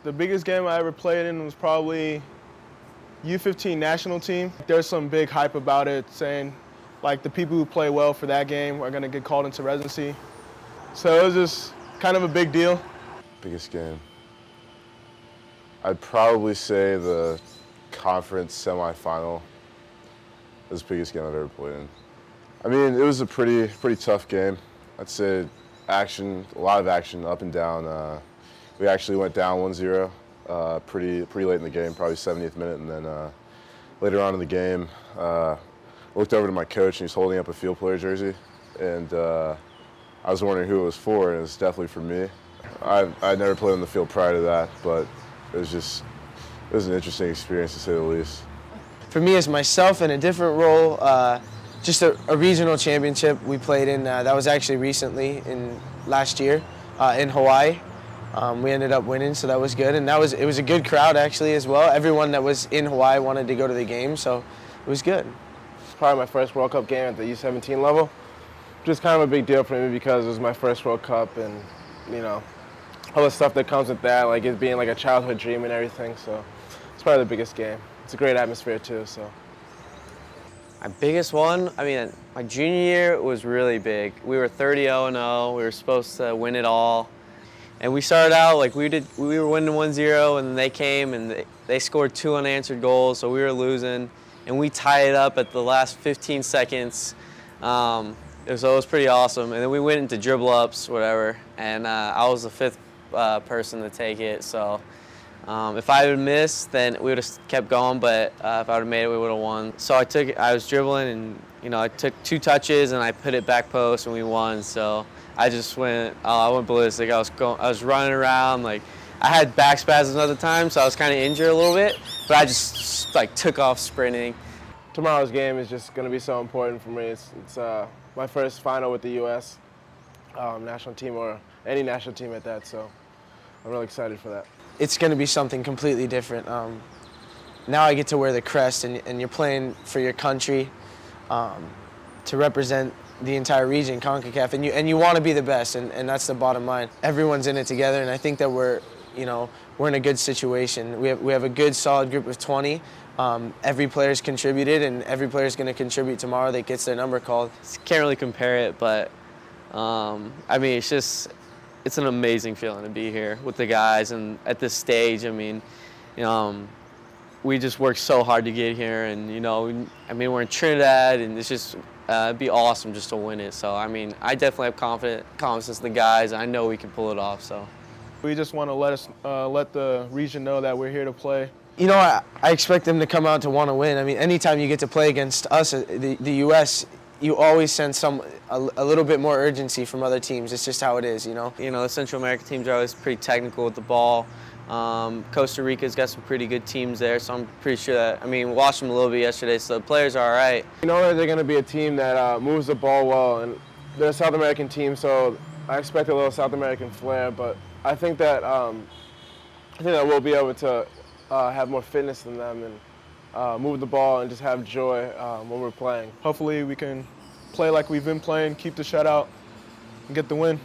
The biggest game I ever played in was probably U-15 national team. There's some big hype about it, saying like the people who play well for that game are going to get called into residency. So it was just kind of a big deal. Biggest game? I'd probably say the conference semifinal was the biggest game I've ever played in. I mean, it was a pretty tough game. I'd say action, a lot of action, up and down. We actually went down 1-0 pretty late in the game, probably 70th minute, and then later on in the game, looked over to my coach, and he's holding up a field player jersey, and I was wondering who it was for, and it was definitely for me. I'd never played on the field prior to that, but it was an interesting experience to say the least. For me, as myself in a different role, just a regional championship we played in. That was actually recently, last year, in Hawaii. We ended up winning, so that was good, and it was a good crowd actually as well. Everyone that was in Hawaii wanted to go to the game, so it was good. It's probably my first World Cup game at the U-17 level. Just kind of a big deal for me because it was my first World Cup, and you know, all the stuff that comes with that, like it being like a childhood dream and everything. So it's probably the biggest game. It's a great atmosphere too. So my biggest one, I mean, my junior year was really big. We were 30-0-0. We were supposed to win it all. And we started out like we were winning 1-0, and then they came and they scored 2 unanswered goals, so we were losing, and we tied it up at the last 15 seconds. So it was pretty awesome. And then we went into dribble ups, whatever, and I was the 5th person to take it. So if I had missed, then we would have kept going, but if I would have made it, we would have won. So I was dribbling, and I took 2 touches, and I put it back post, and we won. So I just went ballistic. I was running around, like I had back spasms at the time, so I was kind of injured a little bit, but I just like took off sprinting. Tomorrow's game is just going to be so important for me. It's my first final with the U.S. National team, or any national team at that, so I'm really excited for that. It's going to be something completely different. Now I get to wear the crest, and you're playing for your country to represent the entire region, CONCACAF, and you want to be the best, and that's the bottom line. Everyone's in it together, and I think that we're in a good situation. We have a good, solid group of 20. Every player's contributed, and every player's going to contribute tomorrow that gets their number called. Can't really compare it, but I mean, it's an amazing feeling to be here with the guys, and at this stage, I mean, we just worked so hard to get here, and I mean, we're in Trinidad, and it's just it'd be awesome just to win it. So I mean, I definitely have confidence in the guys. I know we can pull it off. So we just want to let the region know that we're here to play. I expect them to come out to want to win. I mean, anytime you get to play against us, the U.S., you always sense a little bit more urgency from other teams. It's just how it is, the Central American teams are always pretty technical with the ball. Costa Rica's got some pretty good teams there, so I'm pretty sure that, I mean, watched them a little bit yesterday, so the players are all right. You know that they're going to be a team that moves the ball well, and they're a South American team, so I expect a little South American flair, but I think that we'll be able to have more fitness than them and move the ball and just have joy when we're playing. Hopefully we can play like we've been playing, keep the shutout, and get the win.